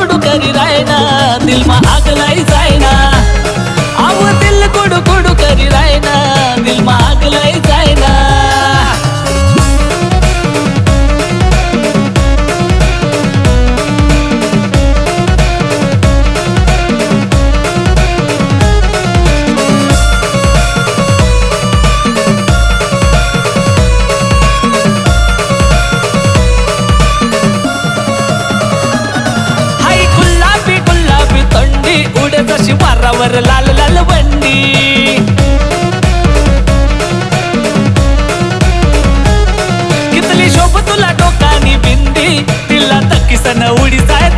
कुडू करी रायना दिल मा आग लाई जायना आव दिल कुडू कुडू करी रायना दिल मा आग लाई जायना उडे जशी वारावर लाल लाल वंडी कितली शोभ तुला डोकानी बिंदी तिला तकिसन उडी जाय